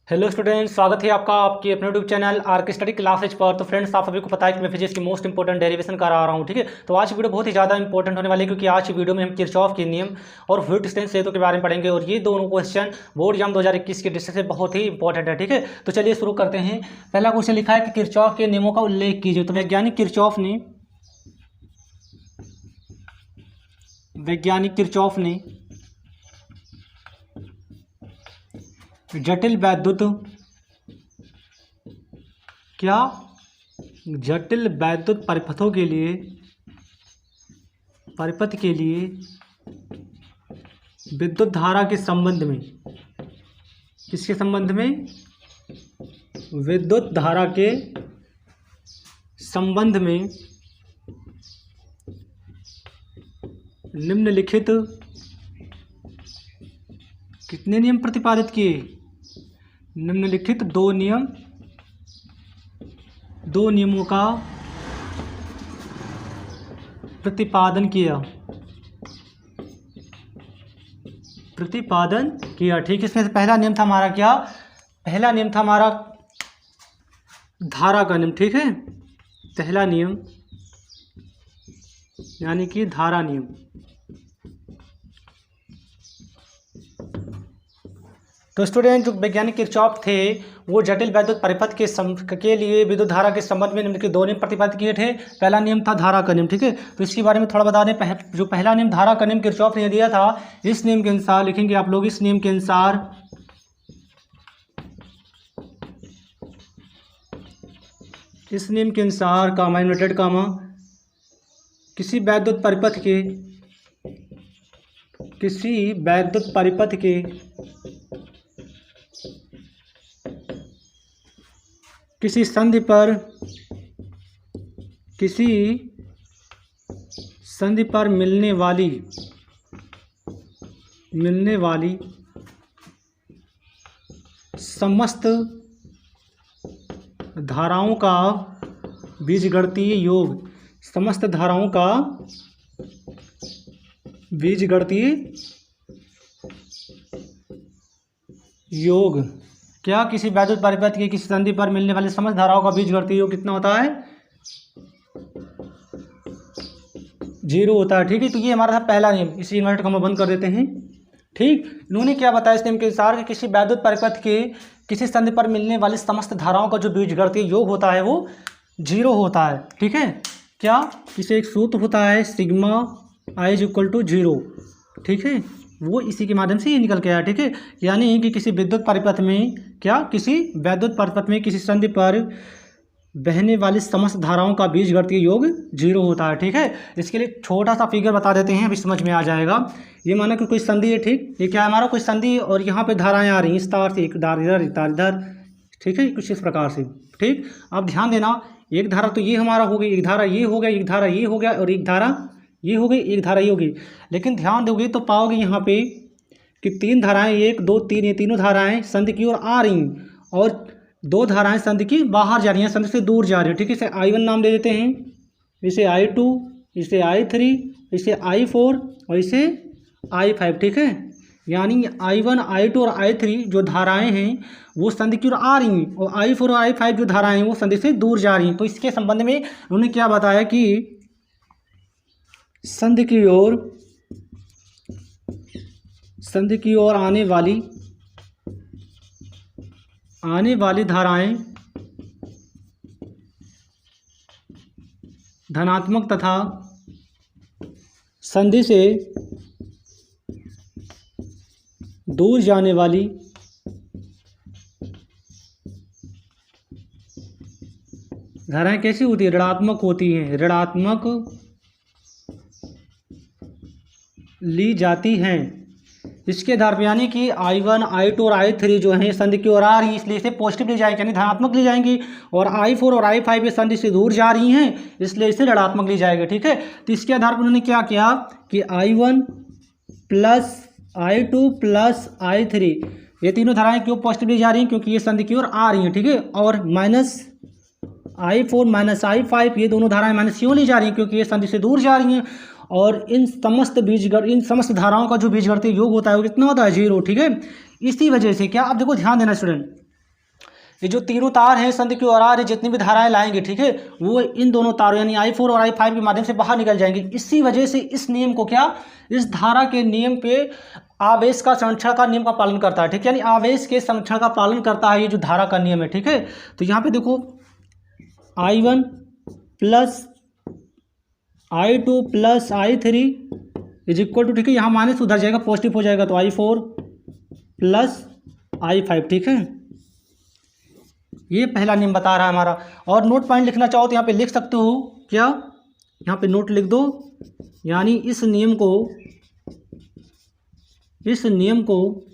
Hello students, स्वागत है आपका आपके अपने यूट्यूब चैनल आर के स्टडी क्लासेज पर। तो फ्रेंड्स, आप सभी को पता है कि मैं फिजिक्स की मोस्ट इंपॉर्टेंट डेरिवेशन करा रहा हूँ। ठीक है, तो आज की वीडियो बहुत ही ज़्यादा इंपॉर्टेंट होने वाली है, क्योंकि आज की वीडियो में हम किरचॉफ के नियम और व्हिट डिस्टेंस सेतु के बारे में पढ़ेंगे। और ये दोनों क्वेश्चन बोर्ड एग्जाम 2021 के दृष्टि से बहुत ही इंपॉर्टेंट है। ठीक है, तो चलिए शुरू करते हैं। पहला क्वेश्चन लिखा है कि किरचॉफ के नियमों का उल्लेख कीजिए। तो वैज्ञानिक किरचॉफ ने जटिल वैद्युत परिपथ के लिए विद्युत धारा के संबंध में, किसके संबंध में? विद्युत धारा के संबंध में निम्नलिखित कितने नियम प्रतिपादित किए? निम्नलिखित दो नियमों का प्रतिपादन किया। ठीक है, इसमें से पहला नियम था हमारा क्या? पहला नियम था हमारा धारा का नियम। ठीक है, पहला नियम यानी कि धारा नियम। तो स्टूडेंट, जो वैज्ञानिक किरचॉफ थे वो जटिल वैद्युत परिपथ के लिए विद्युत धारा के संबंध में निम्नलिखित दो नियम प्रतिपादित किए थे। पहला नियम था धारा का नियम। ठीक है, तो इसके बारे में थोड़ा बता दें। जो पहला नियम धारा का नियम किरचॉफ ने दिया था, इस नियम के अनुसार लिखेंगे आप लोग, इस नियम के अनुसार कामा इन्वर्टेड कामा किसी वैद्युत परिपथ के किसी संधि पर मिलने वाली समस्त धाराओं का बीजगणितीय योग क्या? किसी वैद्युत परिपथ के किसी संधि पर मिलने वाली समस्त धाराओं का बीजगणितीय योग कितना होता है? 0 होता है। ठीक है, तो ये हमारा था पहला नियम। इसी इन्वर्टर को हम बंद कर देते हैं। ठीक, इन्होंने क्या बताया इस नियम के अनुसार कि किसी वैद्युत परिपथ के किसी संधि पर मिलने वाली समस्त धाराओं का जो बीजगणितीय योग होता है वो 0 होता है। ठीक है, क्या? इसे एक सूत्र होता है सिग्मा i = 0। ठीक है, वो इसी के माध्यम से ये निकल के आया। ठीक है, यानी कि किसी वैद्युत परिपथ में किसी संधि पर बहने वाली समस्त धाराओं का बीजगणितीय योग 0 होता है। ठीक है, इसके लिए छोटा सा फिगर बता देते हैं, अभी समझ में आ जाएगा। ये माना कि कोई संधि है। ठीक, ये क्या है हमारा? कोई संधि, और यहाँ पे धाराएं आ रही हैं इस तार से, एक तार इधर, एक तार इधर। ठीक है, कुछ इस प्रकार से। ठीक, अब ध्यान देना, एक धारा तो ये हमारा हो गई, एक धारा ये हो गया, एक धारा ये हो गया, और एक धारा ये हो गई, एक धारा ये हो गई। लेकिन ध्यान दोगे तो पाओगे यहाँ पे कि 3 धाराएं, 1 2 3, ये तीनों धाराएं संधि की ओर आ रही हैं, और 2 धाराएं संधि की बाहर जा रही हैं, संधि से दूर जा रही है। ठीक है, इसे I1 नाम दे देते हैं, इसे I2, इसे I3, इसे I4 और इसे I5। ठीक है, यानी I1, I2 और I3 जो धाराएं हैं वो संधि की ओर आ रही हैं, और I4 और I5 जो धाराएं हैं वो संधि से दूर जा रही हैं। तो इसके संबंध में उन्होंने क्या बताया कि संधि की ओर आने वाली धाराएं धनात्मक तथा संधि से दूर जाने वाली धाराएं कैसी होती है? ऋणात्मक होती हैं, ऋणात्मक ली जाती हैं। इसके आधार पर, यानी कि I1, I2 और I3 जो हैं संधि की ओर आ रही हैं, इसलिए इसे पॉजिटिव ली जाएंगी, यानी धनात्मक ली जाएंगी। और I4 और I5 ये संधि से दूर जा रही हैं, इसलिए इसे ऋणात्मक ली जाएगी। ठीक है, तो इसके आधार पर उन्होंने क्या किया कि I1 + I2 + I3 ये तीनों धाराएं क्यों पॉजिटिव ली जा रही हैं? क्योंकि ये संधि की ओर आ रही हैं। ठीक है, और -I4 - I5 ये दोनों धाराएं माइनस क्यों ली जा रही हैं? क्योंकि ये संधि से दूर जा रही हैं। और इन समस्त धाराओं का जो बीजगणितीय योग होता है वो कितना होता है? 0। ठीक है, इसी वजह से क्या, अब देखो ध्यान देना स्टूडेंट, ये जो तीनों तार हैं संधि की ओर आ रही जितनी भी धाराएं लाएंगे, ठीक है, वो इन दोनों तारों यानी I4 और I5 के माध्यम से बाहर निकल जाएंगे। इसी वजह से इस नियम को क्या, इस धारा के नियम पे आवेश का संरक्षण का नियम का पालन करता है, ठीक है, यानी आवेश के संरक्षण का पालन करता है ये जो धारा का नियम है, ठीक है। तो यहाँ पे देखो I1 plus I2 plus I3 is equal to, ठीक है, यहाँ माइनस उधर जाएगा पॉजिटिव हो जाएगा, तो I4 प्लस I5, ठीक है। ये पहला नियम बता रहा है हमारा। और नोट पॉइंट लिखना चाहो तो यहाँ पे लिख सकते हो, क्या, यहाँ पे नोट लिख दो, यानी इस नियम को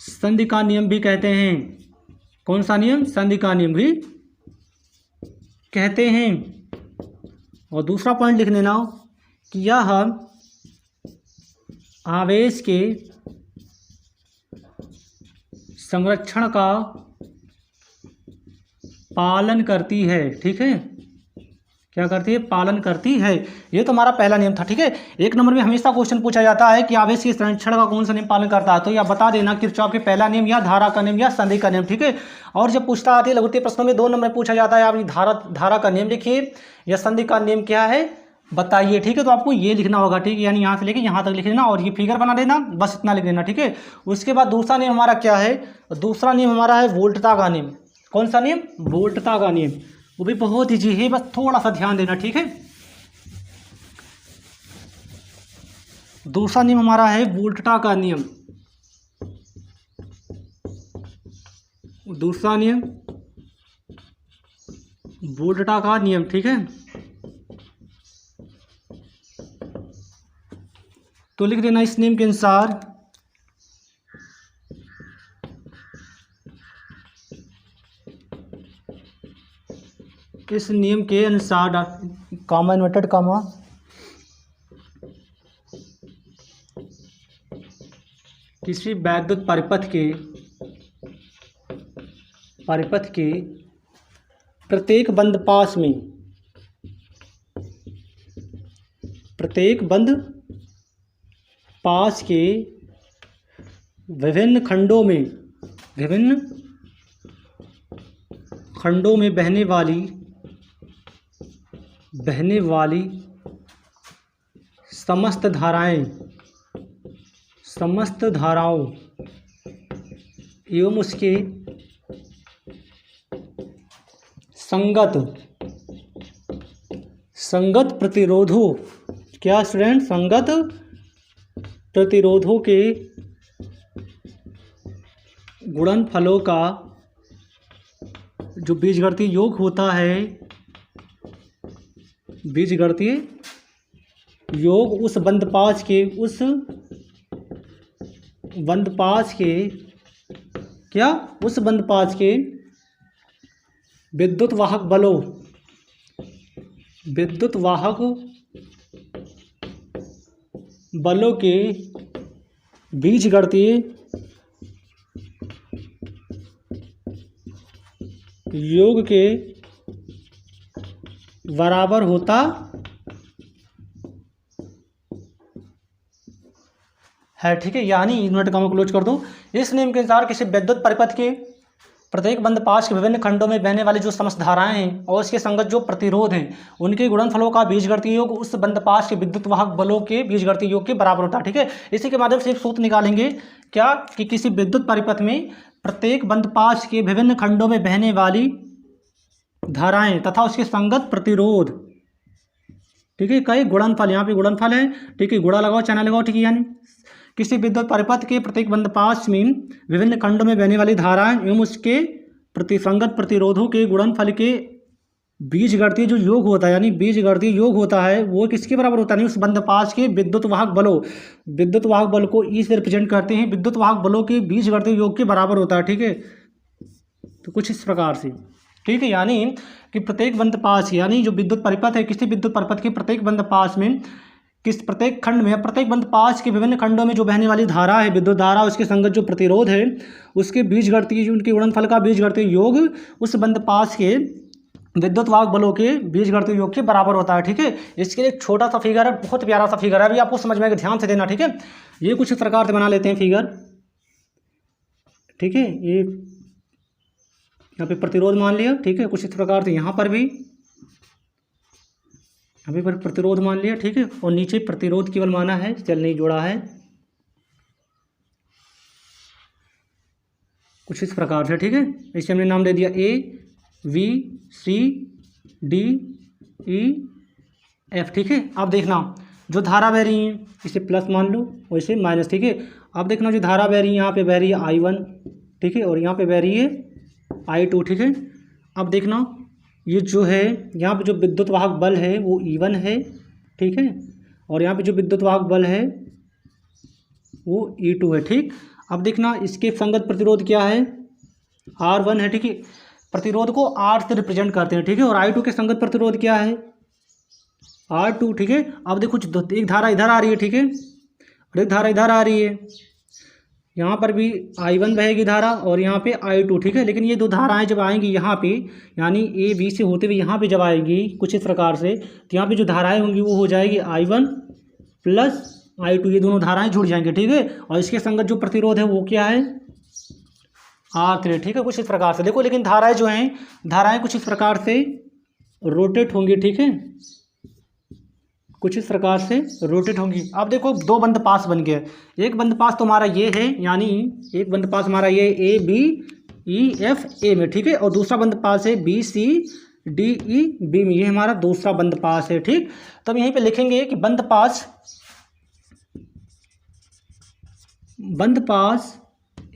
संधि का नियम भी कहते हैं। कौन सा नियम, संधि का नियम भी कहते हैं। और दूसरा पॉइंट लिख लेना कि यह आवेश के संरक्षण का पालन करती है, ठीक है, क्या करती है, पालन करती है। ये तो हमारा पहला नियम था, ठीक है। एक नंबर में हमेशा क्वेश्चन पूछा जाता है कि आवेश के संरक्षण का कौन सा नियम पालन करता है, तो यह बता देना किरचॉफ के पहला नियम या धारा का नियम या संधि का नियम, ठीक है। और जब पूछता आती है लघुत्तरीय प्रश्नों में 2 नंबर पूछा जाता है, आप धारा का नियम लिखिए या संधि का नियम क्या है बताइए, ठीक है। तो आपको ये लिखना होगा, ठीक है, यानी यहाँ से लेके यहाँ तक लिख लेना और ये फिगर बना देना, बस इतना लिख लेना, ठीक है। उसके बाद दूसरा नियम हमारा क्या है, दूसरा नियम हमारा है वोल्टता का नियम। कौन सा नियम, वोल्टता का नियम, वो भी बहुत ईजी है, बस थोड़ा सा ध्यान देना, ठीक है। दूसरा नियम हमारा है वोल्टता का नियम। दूसरा नियम वोल्टता का नियम, ठीक है। तो लिख देना इस नियम के अनुसार कामा इन्वर्टेड कामा किसी वैद्युत परिपथ के प्रत्येक बंद पास के विभिन्न खंडों में बहने वाली समस्त धाराओं एवं उसके संगत प्रतिरोधों, क्या स्टूडेंट, संगत प्रतिरोधों के गुणनफलों का जो बीजगणितीय योग होता है, बीजगणितीय योग उस बंदपाश के विद्युत वाहक बलों के बीजगणितीय योग के बराबर होता है, ठीक है। यानी यूनिट का क्लोज कर दो। इस नियम के अनुसार किसी विद्युत परिपथ के प्रत्येक बंदपाश के विभिन्न खंडों में बहने वाली जो समस्त धाराएं हैं और इसके संगत जो प्रतिरोध हैं उनके गुणनफलों का बीजगणितीय योग उस बंदपाश के विद्युत वाहक बलों के बीजगणितीय योग के बराबर होता है, ठीक है। इसी के माध्यम से एक सूत्र निकालेंगे, क्या, कि किसी विद्युत परिपथ में प्रत्येक बंदपाश के विभिन्न खंडों में बहने वाली धाराएं तथा उसके संगत प्रतिरोध, ठीक है, कई गुणनफल, यहाँ पे गुणनफल है, ठीक है, गुणा लगाओ चाना लगाओ, ठीक है, यानी किसी विद्युत परिपथ के प्रत्येक बंदपाश में विभिन्न खंडों में बहने वाली धाराएं एवं उसके प्रतिसंगत प्रतिरोधों के गुणनफल के बीजगणितीय जो योग होता है, यानी बीजगणितीय योग होता है वो किसके बराबर होता है, उस बंदपाश के विद्युत वाहक बल को ई से रिप्रेजेंट करते हैं, विद्युत वाहक बलों के बीजगणितीय योग के बराबर होता है, ठीक है। तो कुछ इस प्रकार से, ठीक है, यानी कि प्रत्येक बंदपाश, यानी जो विद्युत परिपथ है, किसी विद्युत परिपथ के प्रत्येक बंदपाश में प्रत्येक खंड में प्रत्येक बंदपाश के विभिन्न खंडों में जो बहने वाली धारा है, विद्युत धारा, उसके संगत जो प्रतिरोध है उसके बीजगणितीय उनके गुणनफल का बीजगणितीय योग उस बंदपाश के विद्युत वाहक बलों के बीजगणितीय योग के बराबर होता है, ठीक है। इसके लिए एक छोटा सा फिगर है, बहुत प्यारा सा फिगर है, अभी आपको समझ में आएगा, ध्यान से देना, ठीक है। ये कुछ इस प्रकार से बना लेते हैं फिगर, ठीक है। ये यहाँ पे प्रतिरोध मान लिया, ठीक है। कुछ इस प्रकार से यहाँ पर भी अभी पर प्रतिरोध मान लिया, ठीक है। और नीचे प्रतिरोध केवल माना है, सेल नहीं जोड़ा है, कुछ इस प्रकार से, ठीक है। इसे हमने नाम दे दिया A B C D E F, ठीक है। अब देखना जो धारा बह रही है इसे प्लस मान लो और इसे माइनस, ठीक है। अब देखना जो धारा बह रही है यहाँ पे बह रही है I1, ठीक है, और यहाँ पे बह रही है I2, ठीक है। अब देखना ये जो है यहाँ पे जो विद्युत वाहक बल है वो E1 है, ठीक है, और यहाँ पे जो विद्युत वाहक बल है वो E2 है, ठीक। अब देखना इसके संगत प्रतिरोध क्या है, R1 है, ठीक है। प्रतिरोध को R से रिप्रेजेंट करते हैं, ठीक है। और I2 के संगत प्रतिरोध क्या है, R2, ठीक है। अब देखो एक धारा इधर आ रही है, ठीक है, और एक धारा इधर आ रही है। यहाँ पर भी I1 बहेगी धारा और यहाँ पे I2, ठीक है। लेकिन ये दो धाराएं जब आएंगी यहाँ पे, यानी ए बी से होते हुए यहाँ पे जब आएगी कुछ इस प्रकार से, तो यहाँ पे जो धाराएं होंगी वो हो जाएगी I1 प्लस I2, ये दोनों धाराएं जुड़ जाएंगी, ठीक है। और इसके संगत जो प्रतिरोध है वो क्या है, R3, ठीक है। कुछ इस प्रकार से देखो, लेकिन धाराएं जो हैं, धाराएं कुछ इस प्रकार से रोटेट होंगी, ठीक है, कुछ इस प्रकार से रोटेट होंगी। अब देखो दो बंद पास बन गए, एक बंद पास तो हमारा ये है, यानी एक बंद पास हमारा ये A B E F A में, ठीक है, और दूसरा बंद पास है B C D E B में, ये हमारा दूसरा बंद पास है, ठीक। तो हम यहीं पे लिखेंगे कि बंद पास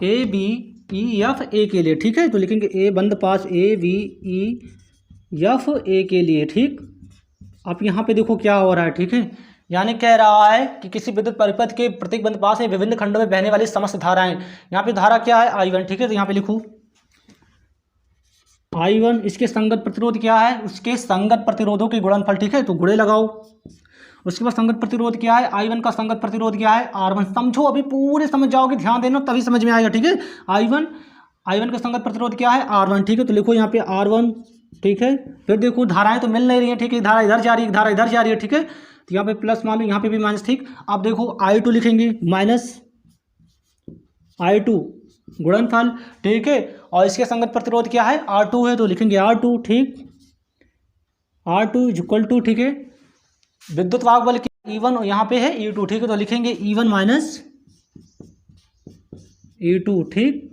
A B E F A के लिए, ठीक है। तो लिखेंगे ए बंद पास A B E F A के लिए, ठीक। अब यहाँ पे देखो क्या हो रहा है, ठीक है, यानी कह रहा है कि किसी विद्युत परिपथ के प्रत्येक बंद पास में विभिन्न खंडों में बहने वाली समस्त धाराएं, यहाँ पे धारा क्या है I1, ठीक है। तो यहाँ पे लिखूँ I1, इसके संगत प्रतिरोध क्या है, उसके संगत प्रतिरोधों के गुणनफल, ठीक है, तो गुणे लगाओ। उसके बाद संगत प्रतिरोध क्या है, I1 का संगत प्रतिरोध क्या है, R1। समझो, अभी पूरे समझ जाओगे, ध्यान देना तभी समझ में आएगा, ठीक है। I1 का संगत प्रतिरोध क्या है, R1, ठीक है। तो लिखो यहाँ पे R1, ठीक है। फिर देखो धाराएं तो मिल नहीं रही हैं, ठीक है, धारा इधर जा रही है, धारा इधर जा रही है, ठीक है। तो यहाँ पे प्लस मान लो, यहाँ पे भी माइनस, ठीक। अब देखो I2 लिखेंगे माइनस I2 गुणनफल, ठीक है। और इसके संगत प्रतिरोध क्या है, R2 है, तो लिखेंगे R2, ठीक। R2 इक्वल टू, ठीक है, विद्युत वाहक बल की E1 और यहाँ पे है E2, ठीक है। तो लिखेंगे E1 माइनस E2, ठीक।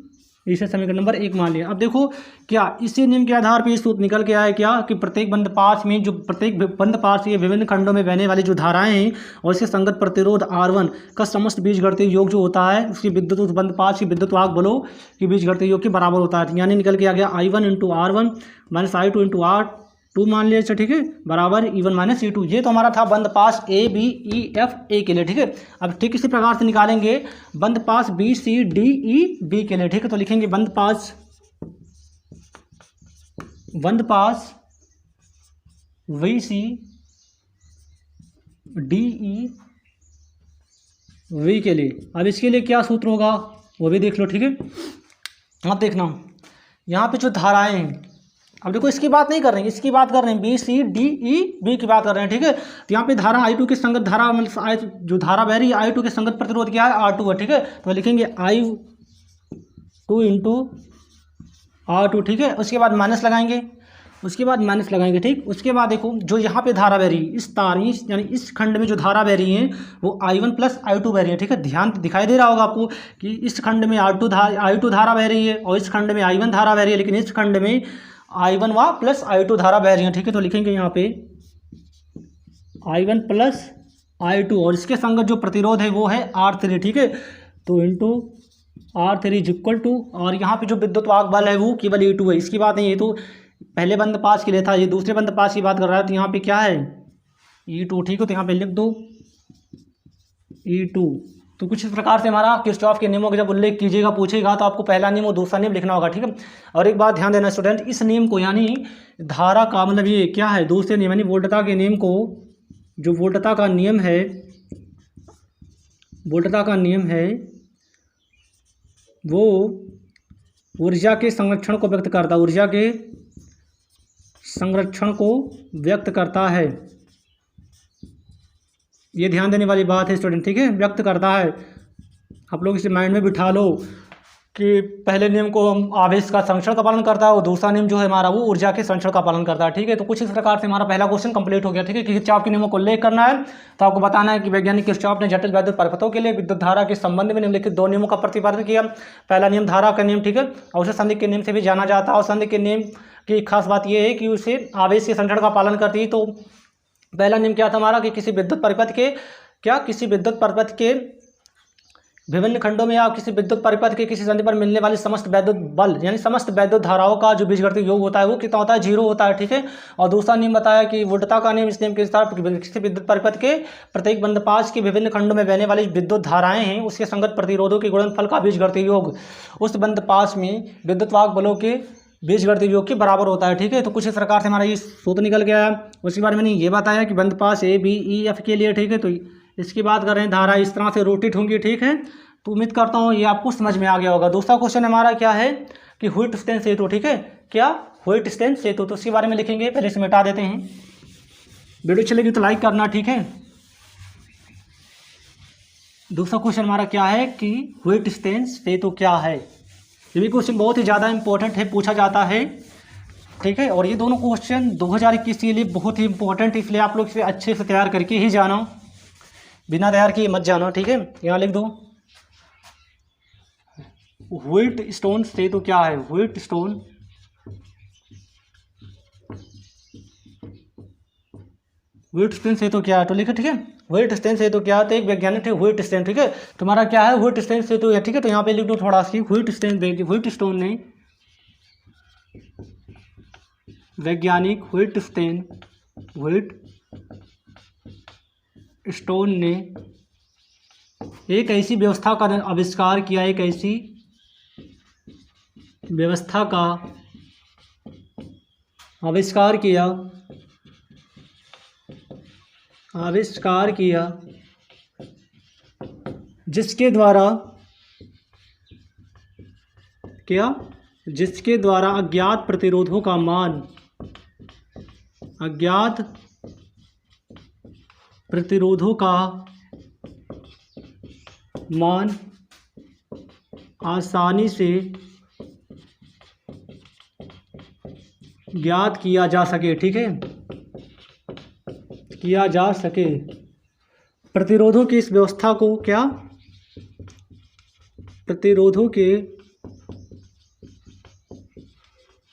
इसे समीकरण नंबर 1 मान लिया। अब देखो क्या इसी नियम के आधार पर सूत्र निकल के आया क्या, कि प्रत्येक बंद पास में जो प्रत्येक बंद पास के विभिन्न खंडों में बहने वाली जो धाराएं हैं और इसके संगत प्रतिरोध R1 का समस्त बीजगणितीय योग जो होता है उसकी विद्युत, उस बंद पास की विद्युत वाहक बलों की बीजगणितीय योग के बराबर होता है। यानी निकल के आ गया I1 into R1 minus I2 into R2 मान लिया, अच्छा, ठीक है, बराबर E1 माइनस E2। ये तो हमारा था बंद पास A B E F A के लिए, ठीक है। अब ठीक इसी प्रकार से निकालेंगे बंद पास B C D E B के लिए, ठीक है। तो लिखेंगे बंद पास V C D E V के लिए। अब इसके लिए क्या सूत्र होगा वो भी देख लो, ठीक है। अब देखना यहाँ पे जो धाराएं हैं, अब देखो इसकी बात नहीं कर रहे हैं, इसकी बात कर रहे हैं B C D E B की बात कर रहे हैं, ठीक है। तो यहाँ पे धारा I2 के संगत धारा, मतलब जो धारा बह रही है I2 के संगत प्रतिरोध क्या है, R2 है, ठीक है। तो लिखेंगे I2 इंटू R2, ठीक है। उसके बाद माइनस लगाएंगे, ठीक। उसके बाद देखो जो यहाँ पे धारा बह रही है, इस तार यानी इस खंड में जो धारा बह रही है वो I1 प्लस I2 बह रही है, ठीक है। ध्यान दिखाई दे रहा होगा आपको कि इस खंड में I2 धारा बह रही है और इस खंड में I1 धारा बह रही है, लेकिन इस खंड में I1 व प्लस I2 धारा बह रही है, ठीक है। तो लिखेंगे यहाँ पे I1 प्लस I2 और इसके संगत जो प्रतिरोध है वो है R3, ठीक है। तो इंटू R3 इक्वल टू, और यहाँ पे जो विद्युत वाहक बल है वो केवल E2 है, इसकी बात नहीं, ये तो पहले बंद पास के लिए था, ये दूसरे बंद पास की बात कर रहा है। तो यहाँ पे क्या है E2, ठीक है। तो यहाँ पे लिख दो E2। तो कुछ इस प्रकार से हमारा किरचॉफ के नियमों का जब उल्लेख कीजिएगा, पूछेगा, तो आपको पहला नियम और दूसरा नियम लिखना होगा, ठीक है। और एक बात ध्यान देना स्टूडेंट, इस नियम को यानी धारा का मतलब ये क्या है, दूसरे नियम यानी वोल्टता के नियम को, जो वोल्टता का नियम है वो ऊर्जा के संरक्षण को व्यक्त करता है, ऊर्जा के संरक्षण को व्यक्त करता है। ये ध्यान देने वाली बात है स्टूडेंट, ठीक है, व्यक्त करता है। आप लोग इसे माइंड में बिठा लो कि पहले नियम को हम आवेश का संरक्षण का पालन करता है और दूसरा नियम जो है हमारा वो ऊर्जा के संरक्षण का पालन करता है। ठीक है, तो कुछ इस प्रकार से हमारा पहला क्वेश्चन कंप्लीट हो गया। ठीक है, किरचॉफ के नियमों को उल्लेख करना है, तो आपको बताना है कि वैज्ञानिक किरचॉफ ने जटिल वैद्युत परिपथों के लिए विद्युत धारा के संबंध में निम्नलिखित दो नियमों का प्रतिपादन किया। पहला नियम धारा का नियम, ठीक है, और उसे संधि के नियम से भी जाना जाता है। और संधि के नियम की खास बात यह है कि उसे आवेश के संरक्षण का पालन करती है। तो पहला नियम क्या था हमारा कि किसी विद्युत परिपथ के विभिन्न खंडों में या किसी विद्युत परिपथ के किसी संधि पर मिलने वाली समस्त वैद्युत बल यानी समस्त वैद्युत धाराओं का जो बीजगणितीय योग होता है वो कितना होता है, 0 होता है। ठीक है, और दूसरा नियम बताया कि वोल्टता का नियम, इस नियम के अनुसार किसी विद्युत परिपथ के प्रत्येक बंदपाश के विभिन्न खंडों में बहने वाली विद्युत धाराएं हैं उसके संगत प्रतिरोधों के गुणनफल का बीजगणितीय योग उस बंदपाश में विद्युत वाहक बलों के बीजगणितीय योग के बराबर होता है। ठीक है, तो कुछ इस प्रकार से हमारा ये सूत्र निकल गया है। उसके बारे में मैंने ये बताया कि बंदपाश ABEF के लिए, ठीक है, तो इसकी बात कर रहे हैं, धारा इस तरह से रोटेट होंगी। ठीक है, तो उम्मीद करता हूँ ये आपको समझ में आ गया होगा। दूसरा क्वेश्चन हमारा क्या है कि व्हिटस्टेन सेतु। ठीक है, क्या व्हिटस्टेन सेतु, तो उसके बारे में लिखेंगे। पहले से मिटा देते हैं, वीडियो चलेगी तो लाइक करना। ठीक है, दूसरा क्वेश्चन हमारा क्या है कि व्हिटस्टेन सेतु क्या है। ये भी क्वेश्चन बहुत ही ज़्यादा इंपॉर्टेंट है, पूछा जाता है। ठीक है, और ये दोनों क्वेश्चन 2021 के लिए बहुत ही इंपॉर्टेंट, इसलिए आप लोग इसे अच्छे से तैयार करके ही जाना, बिना तैयार किए मत जाना। ठीक है, यहाँ लिख दो व्हिटस्टेन सेतु क्या है। व्हिटस्टेन सेतु क्या है तो लिखे। ठीक है, व्हिटस्टेन सेतु क्या है, तो एक वैज्ञानिक है व्हिटस्टेन। ठीक है, तुम्हारा क्या है व्हिटस्टेन सेतु है। ठीक है, तो यहाँ पे लिख दो थोड़ा सी व्हिटस्टेन ने वैज्ञानिक व्हिटस्टेन ने एक ऐसी व्यवस्था का आविष्कार किया, एक ऐसी व्यवस्था का आविष्कार किया जिसके द्वारा अज्ञात प्रतिरोधों का मान आसानी से ज्ञात किया जा सके। ठीक है, प्रतिरोधों की इस व्यवस्था को क्या,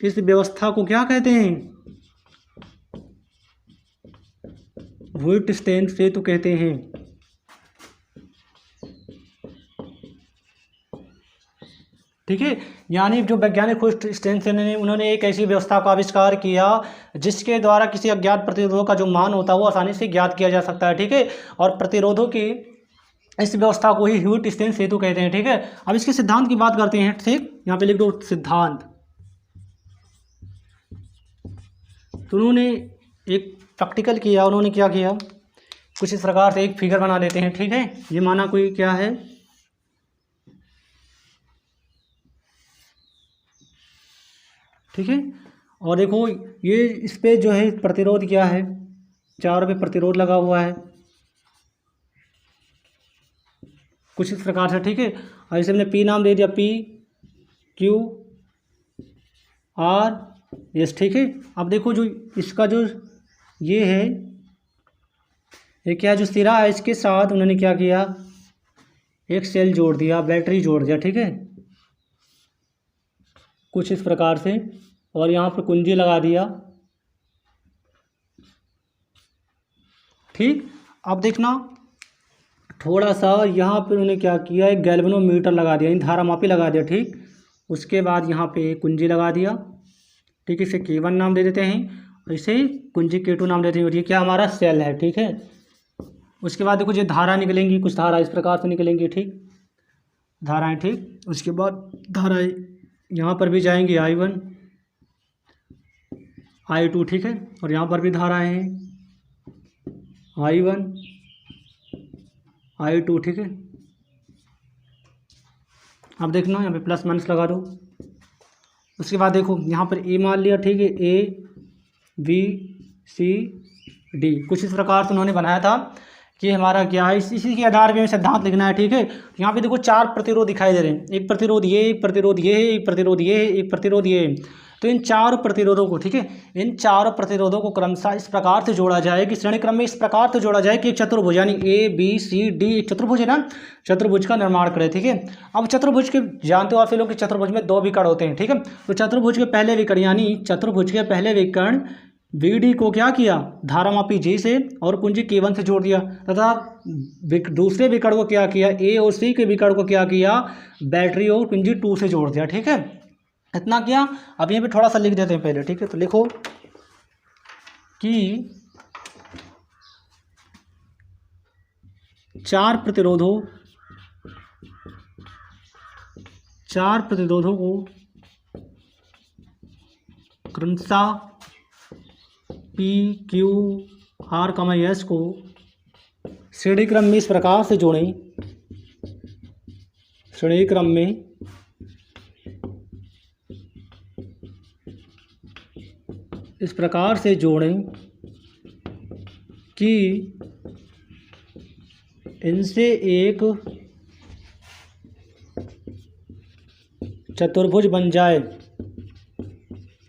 इस व्यवस्था को क्या कहते हैं, व्हिटस्टेन सेतु कहते हैं। ठीक है, यानी जो वैज्ञानिक व्हिटस्टेन ने उन्होंने एक ऐसी व्यवस्था का आविष्कार किया जिसके द्वारा किसी अज्ञात प्रतिरोधों का जो मान होता है वो आसानी से ज्ञात किया जा सकता है। ठीक है, और प्रतिरोधों की इस व्यवस्था को ही व्हिटस्टेन सेतु कहते हैं। ठीक है, अब इसके सिद्धांत की बात करते हैं। ठीक, यहाँ पे लिख दो सिद्धांत। तो उन्होंने एक प्रैक्टिकल किया, उन्होंने क्या किया, कुछ इस प्रकार से एक फिगर बना देते हैं। ठीक है, ये माना कोई क्या है, ठीक है, और देखो ये इस पे जो है प्रतिरोध क्या है, 4 पे प्रतिरोध लगा हुआ है कुछ इस प्रकार से। ठीक है, और इसे हमने P नाम दे दिया, PQRS। ठीक है, अब देखो जो इसका जो ये है, ये क्या जो सिरा है, इसके साथ उन्होंने क्या किया, एक सेल जोड़ दिया, बैटरी जोड़ दिया। ठीक है, कुछ इस प्रकार से, और यहाँ पर कुंजी लगा दिया। ठीक, अब देखना थोड़ा सा यहाँ पर उन्होंने क्या किया, एक गैल्वेनोमीटर लगा दिया, धारामापी लगा दिया। ठीक, उसके बाद यहाँ पे कुंजी लगा दिया। ठीक, इसे K1 नाम दे देते हैं, और इसे कुंजी K2 नाम देते हैं, और ये क्या हमारा सेल है। ठीक है, उसके बाद देखो ये धारा निकलेंगी, कुछ धारा इस प्रकार से निकलेंगी। ठीक, धाराएं। ठीक, उसके बाद धाराएं यहाँ पर भी जाएंगी, I1 I2। ठीक है, और यहाँ पर भी धाराएं हैं, I1 I2। ठीक है, अब देखना यहाँ पे प्लस माइनस लगा दो। उसके बाद देखो यहाँ पर A मान लिया। ठीक है, A B C D, कुछ इस प्रकार से उन्होंने बनाया था कि हमारा क्या है, इसी के आधार पे हमें सिद्धांत लिखना है। ठीक है, तो यहाँ पे देखो 4 प्रतिरोध दिखाई दे रहे हैं, एक प्रतिरोध ये, एक प्रतिरोध ये है, एक प्रतिरोध ये है, एक प्रतिरोध ये है। तो इन 4 प्रतिरोधों को, ठीक है, इन 4 प्रतिरोधों को क्रमशः इस प्रकार से जोड़ा जाए कि श्रेणी क्रम में इस प्रकार से जोड़ा जाए कि एक चतुर्भुज यानी ABCD एक चतुर्भुज है ना, चतुर्भुज का निर्माण करे। ठीक है, अब चतुर्भुज के जानते हो आप लोग कि चतुर्भुज में 2 विकर्ण होते हैं। ठीक है, तो चतुर्भुज के पहले विकर्ण यानी चतुर्भुज के पहले विकर्ण BD को क्या किया, धारामापी J से और कुंजी K1 से जोड़ दिया, तथा दूसरे विकर्ण को क्या किया, A और C के विकर्ण को क्या किया, बैटरी और कुंजी 2 से जोड़ दिया। ठीक है, इतना किया। अब यहाँ पे थोड़ा सा लिख देते हैं पहले। ठीक है, तो लिखो कि 4 प्रतिरोधों को क्रमशः P Q R, S को श्रेणी क्रम में इस प्रकार से जोड़ें, श्रेणी क्रम में इस प्रकार से जोड़ें कि इनसे एक चतुर्भुज बन जाए।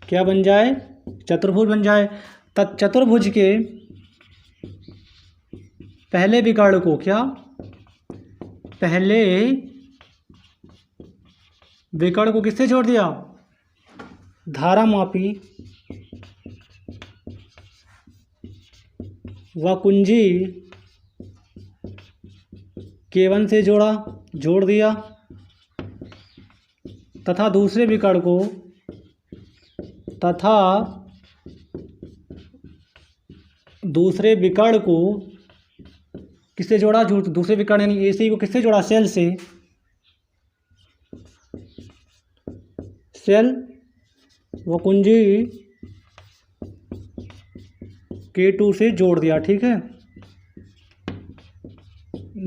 क्या बन जाए, चतुर्भुज बन जाए। चतुर्भुज के पहले विकर्ण को क्या, पहले विकर्ण को किससे जोड़ दिया, धारामापी व कुंजी K1 से जोड़ दिया, तथा दूसरे विकर्ण को किससे जोड़ा, दूसरे विकर्ण यानी AC को किससे जोड़ा, सेल से, सेल व कुंजी K2 से जोड़ दिया। ठीक है,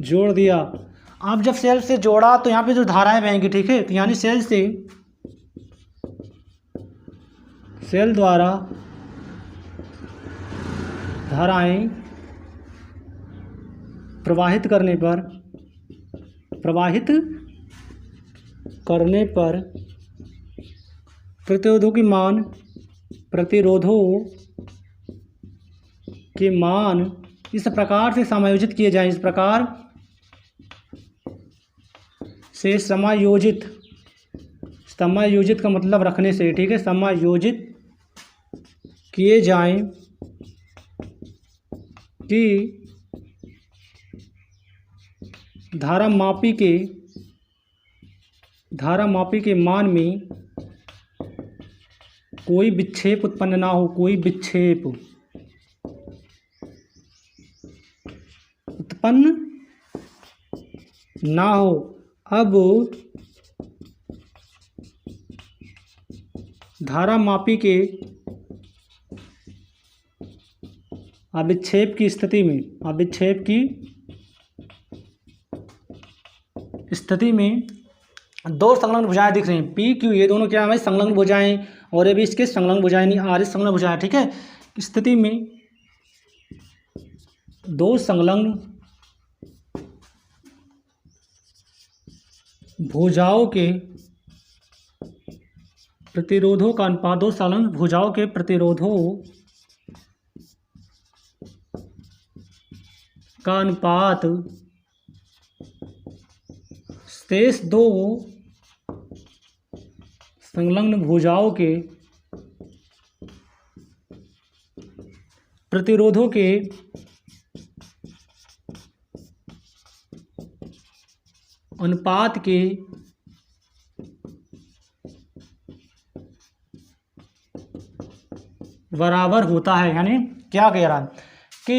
जोड़ दिया। अब जब सेल से जोड़ा तो यहाँ पे जो धाराएं बहेंगी, ठीक है, तो यानी सेल द्वारा धाराएं प्रवाहित करने पर प्रतिरोधों के मान इस प्रकार से समायोजित किए जाएं, इस प्रकार से समायोजित का मतलब रखने से, ठीक है, समायोजित किए जाएं कि धारामापी के मान में कोई विक्षेप उत्पन्न ना हो, कोई विक्षेप उत्पन्न ना हो। अब धारामापी के अविक्षेप की स्थिति में 2 संलग्न भुजाएं दिख रही हैं, P Q, ये दोनों क्या है, संलग्न भुजाएं, और ये भी इसके संलग्न भुजाएं नहीं, R संलग्न भुजाएं। ठीक है, स्थिति में 2 संलग्न भुजाओं के प्रतिरोधों का अनुपात, 2 संलग्न भुजाओं के प्रतिरोधों का अनुपात शेष 2 संलग्न भुजाओं के प्रतिरोधों के अनुपात के बराबर होता है। यानी क्या कह रहा है कि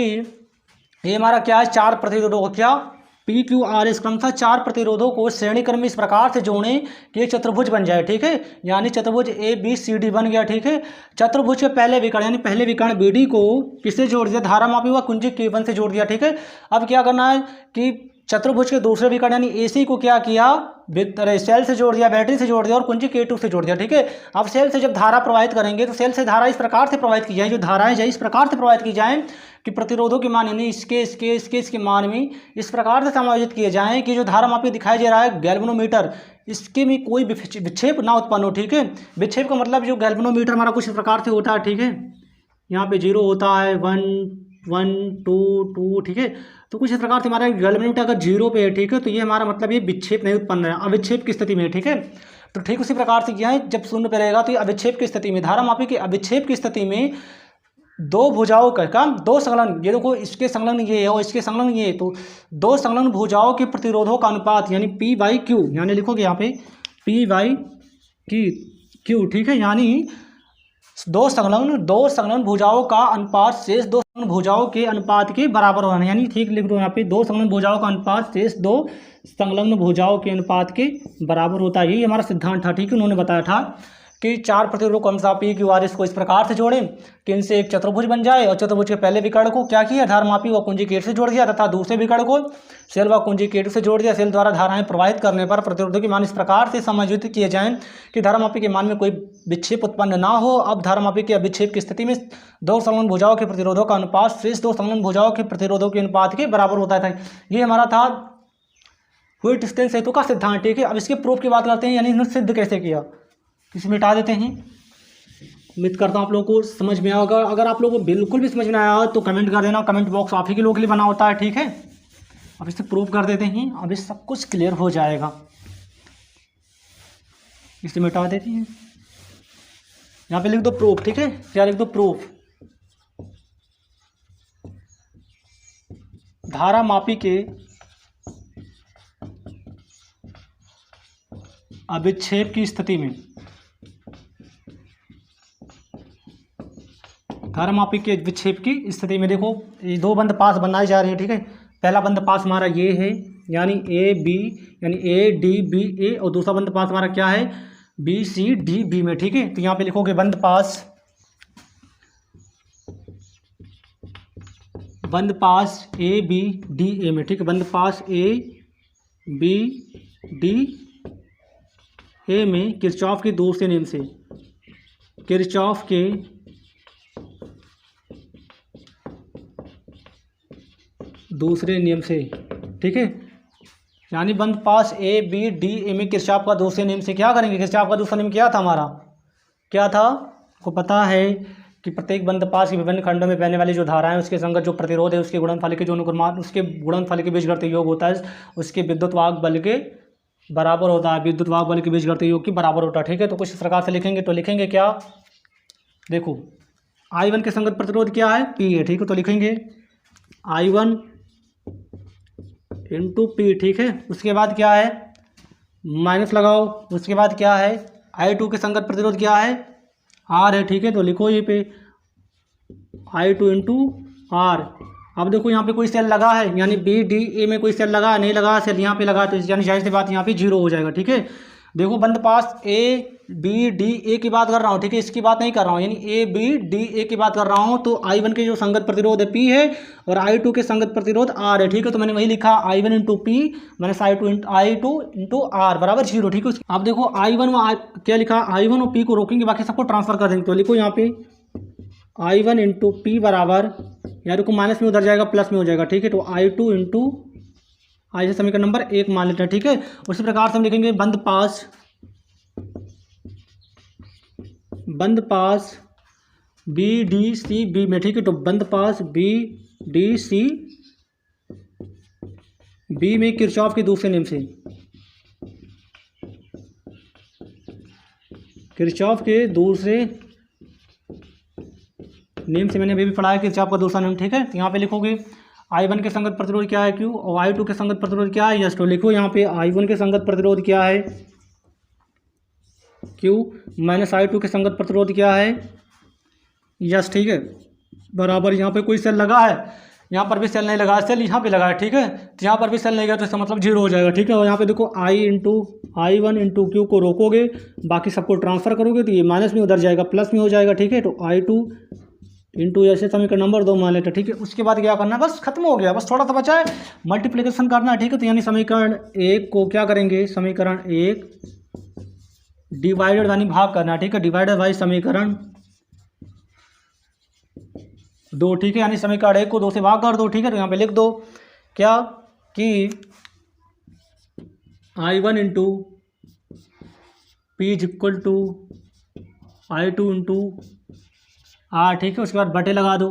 ये हमारा क्या है, 4 प्रतिरोधों को क्या, P Q R S क्रमशः 4 प्रतिरोधों को श्रेणी क्रम में इस प्रकार से जोड़ें कि एक चतुर्भुज बन जाए। ठीक है, यानी चतुर्भुज ABCD बन गया। ठीक है, चतुर्भुज के पहले विकर्ण यानी पहले विकर्ण BD को किससे जोड़ दिया, धारामापी व कुंजी K1 से जोड़ दिया। ठीक है, अब क्या करना है कि चतुर्भुज के दूसरे विकर्ण यानी AC को क्या किया, सेल से जोड़ दिया, बैटरी से जोड़ दिया और कुंजी K2 से जोड़ दिया। ठीक है, अब सेल से जब धारा प्रवाहित करेंगे तो सेल से धारा इस प्रकार से प्रवाहित की जाए, जो धाराएं इस प्रकार से प्रवाहित की जाएं कि प्रतिरोधों के मान यानी इसके मान में इस प्रकार से समायोजित किए जाएं कि जो धारा मापी दिखाई दे रहा है गैल्वेनोमीटर, इसके में कोई विक्षेप ना उत्पन्न हो। ठीक है, विक्षेप का मतलब जो गैल्वेनोमीटर हमारा कुछ इस प्रकार से होता है। ठीक है, यहाँ पे 0 होता है, 1 1 2 2। ठीक है, तो कुछ इस प्रकार से हमारा गैल्वेनोमीटर अगर 0 पे है, ठीक है, तो ये हमारा मतलब ये विक्षेप नहीं उत्पन्न है, अविक्षेप की स्थिति में। ठीक है, तो ठीक उसी प्रकार से किया है, जब 0 पे रहेगा तो ये अविक्षेप की स्थिति में, धारा मापी की अविक्षेप की स्थिति में दो भुजाओं का काम, दो संलग्न, ये देखो इसके संलग्न ये है और इसके संलग्न ये है, तो दो संलग्न भुजाओं के प्रतिरोधों का अनुपात यानी P/Q, यानी लिखोगे यहाँ पे P/Q। ठीक है, यानी दो संलग्न भुजाओं का अनुपात शेष दो संलग्न भुजाओं के अनुपात के बराबर होना, यानी ठीक लिख दो यहाँ पे, दो संलग्न भुजाओं का अनुपात शेष दो संलग्न भुजाओं के अनुपात के बराबर होता है। यही हमारा सिद्धांत था। ठीक है, उन्होंने बताया था कि चार प्रतिरोधों को अनुसार PQR को इस प्रकार से जोड़ें कि इनसे एक चतुर्भुज बन जाए और चतुर्भुज के पहले विकर्ण को क्या किया, धारा मापी व कुंजी K से जोड़ दिया तथा दूसरे विकर्ण को सेल व कुंजी K2 से जोड़ दिया। सेल द्वारा धाराएं प्रवाहित करने पर प्रतिरोधों के मान इस प्रकार से समायोजित किए जाएं कि धारा मापी के मान में कोई विक्षेप उत्पन्न ना हो। अब धारा मापी के अविक्षेप की स्थिति में दो संलग्न भुजाओं के प्रतिरोधों का अनुपात शेष दो संलग्न भुजाओं के प्रतिरोधों के अनुपात के बराबर होता था। ये हमारा था व्हिटस्टेन सेतु का सिद्धांत। ठीक है, अब इसके प्रूफ की बात करते हैं, यानी इन्होंने सिद्ध कैसे किया, इसे मिटा देते हैं। उम्मीद करता हूँ आप लोगों को समझ में आएगा। अगर आप लोगों को बिल्कुल भी समझ में आया तो कमेंट कर देना, कमेंट बॉक्स आप ही के लोगों के लिए बना होता है। ठीक है, अब इसे प्रूफ कर देते हैं, अब इस सब कुछ क्लियर हो जाएगा। इसे मिटा देते हैं, यहाँ पे लिख दो प्रूफ। ठीक है, क्या लिख दो, प्रूफ। धारा मापी के अविक्षेप की स्थिति में, धारा मापी के विक्षेप की स्थिति में देखो ये दो बंद पास बनाए जा रहे हैं। ठीक है, पहला बंद पास हमारा ये है यानी AB यानी ADBA और दूसरा बंद पास हमारा क्या है BCDB में। ठीक है, तो यहाँ पे लिखोगे बंद पास ABDA में। ठीक है, बंद पास ABDA में किरचॉफ के दूसरे नियम से, किरचॉफ के दूसरे नियम से। ठीक है, यानी बंद पास ABDA में किरचॉफ का दूसरे नियम से क्या करेंगे, किरचॉफ का दूसरा नियम क्या था हमारा, क्या था आपको पता है कि प्रत्येक बंद पास के विभिन्न खंडों में बहने वाली जो धाराएं उसके संगत जो प्रतिरोध है उसके गुणनफल के जो अनुक्रमात उसके गुणनफल के बीजगणितीय योग होता है उसके विद्युत वाहक बल के बराबर होता है, विद्युत वाहक बल के बीजगणितीय योग के बराबर होता है। ठीक है, तो कुछ इस प्रकार से लिखेंगे, तो लिखेंगे क्या, देखो I1 के संगत प्रतिरोध क्या है, P है। ठीक है, तो लिखेंगे I1 इंटू P। ठीक है, उसके बाद क्या है, माइनस लगाओ, उसके बाद क्या है I2 के संगत प्रतिरोध क्या है, R है। ठीक है, तो लिखो ये पे I2 इंटू R। अब देखो यहाँ पे कोई सेल लगा है, यानी BDA में कोई सेल लगा है, नहीं लगा सेल, यहाँ पे लगा, तो यानी जाहिर सी बात यहाँ पे 0 हो जाएगा। ठीक है, देखो बंद पास ABDA की बात कर रहा हूँ। ठीक है, इसकी बात नहीं कर रहा हूँ, यानी ABDA की बात कर रहा हूँ। तो I1 के जो संगत प्रतिरोध है P है और I2 के संगत प्रतिरोध R है। ठीक है, तो मैंने वही लिखा I1 इंटू P मैंने I2 इंटू R बराबर 0। ठीक है, अब देखो I1 क्या लिखा, I1 और P को रोकेंगे, बाकी सबको ट्रांसफर कर देंगे। तो लिखो यहाँ पे I1 इंटू P बराबर, यार देखो माइनस में उधर जाएगा प्लस में हो जाएगा। ठीक है, तो I2 इंटू I से समीकरण नंबर 1 मान लेते हैं। ठीक है, उसी प्रकार से हम लिखेंगे बंद पास BDCB में। ठीक है, तो बंद पास BDCB में किरचॉफ के दूसरे नियम से, किरचॉफ के दूसरे नियम से मैंने अभी भी पढ़ा है किरचॉफ का दूसरा नियम। ठीक है, तो यहाँ पे लिखोगे I1 के संगत प्रतिरोध क्या है Q और I2 के संगत प्रतिरोध क्या है, यस। तो लिखो यहाँ पे I1 के संगत प्रतिरोध क्या है Q माइनस I2 के संगत प्रतिरोध क्या है, यस। ठीक है, बराबर यहाँ पे कोई सेल लगा है, यहाँ पर भी सेल नहीं लगा है, सेल यहाँ पे लगा है। ठीक है, तो यहाँ पर भी सेल नहीं गया तो इसका मतलब 0 हो जाएगा। ठीक है, और यहाँ पे देखो I1 इंटू Q को रोकोगे, बाकी सबको ट्रांसफर करोगे तो ये माइनस में उधर जाएगा प्लस में हो जाएगा। ठीक है, तो I2 इंटू ऐसे समीकरण नंबर 2 मान लेते हैं, ठीक है। उसके बाद क्या करना है, बस खत्म हो गया, बस थोड़ा सा बचा है, मल्टीप्लिकेशन करना है, ठीक है। तो यानी समीकरण 1 को क्या करेंगे, समीकरण 1 डिवाइडेड यानी भाग करना है, ठीक है, डिवाइडेड बाई समीकरण 2, ठीक है। यानी समीकरण 1 को 2 से भाग कर दो, ठीक है। तो यहाँ पे लिख दो क्या कि I1 into P is equal to I2 into R, ठीक है। उसके बाद बटे लगा दो,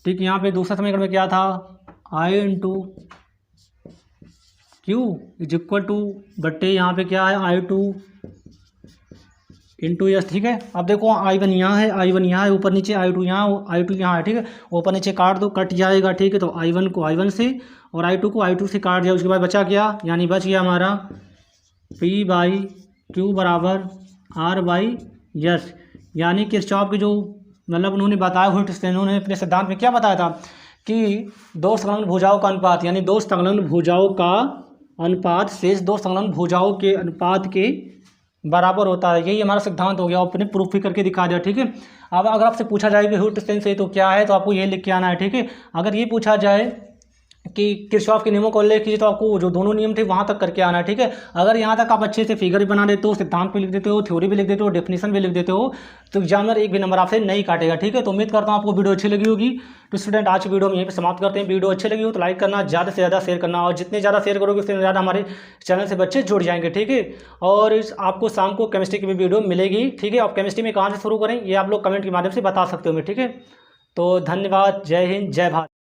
ठीक। यहाँ पे दूसरा समीकरण में क्या था, I into Q is equal to बटे यहाँ पे क्या है I2 इंटू एस, ठीक है। अब देखो I1 यहाँ है, I1 यहाँ है, ऊपर नीचे I2 यहाँ, I2 यहाँ है, ठीक है। ऊपर नीचे काट दो, कट जाएगा, ठीक है। तो I1 को I1 से और I2 को I2 से काट दिया, उसके बाद बचा क्या, यानी बच गया हमारा P बाई क्यू बराबर R बाई यस। यानी किरचॉफ की जो मतलब उन्होंने बताया हुए उन्होंने अपने सिद्धांत में क्या बताया था कि दो संलग्न भुजाओं का अनुपात, यानी दो संलग्न भुजाओं का अनुपात शेष दो संलग्न भुजाओं के अनुपात के बराबर होता है। यही हमारा सिद्धांत हो गया, आपने प्रूफ भी करके दिखा दिया, ठीक है। अब अगर आपसे पूछा जाए कि ह्यूट स्ट्रेंथ से तो क्या है, तो आपको ये लिख के आना है, ठीक है। अगर ये पूछा जाए कि किरचॉफ के नियमों को उल्लेख कीजिए, तो आपको जो दोनों नियम थे वहाँ तक करके आना है, ठीक है। अगर यहाँ तक आप अच्छे से फिगर भी बना देते हो, सिद्धांत भी लिख देते हो, थ्योरी भी लिख देते हो, डेफिनेशन भी लिख देते हो, तो एग्जामिनर एक भी नंबर आपसे नहीं काटेगा, ठीक है। तो उम्मीद करता हूँ आपको वीडियो अच्छी लगी होगी। तो स्टूडेंट आज की वीडियो में यहीं पे समाप्त करते हैं। वीडियो अच्छी लगी हो तो लाइक करना, ज़्यादा से ज़्यादा शेयर करना, और जितने ज़्यादा शेयर करोगे उतने ज़्यादा हमारे चैनल से बच्चे जुड़ जाएंगे, ठीक है। और आपको शाम को केमिस्ट्री की भी वीडियो मिलेगी, ठीक है। आप केमिस्ट्री में कहाँ से शुरू करें ये आप लोग कमेंट के माध्यम से बता सकते हो, ठीक है। तो धन्यवाद, जय हिंद, जय भारत।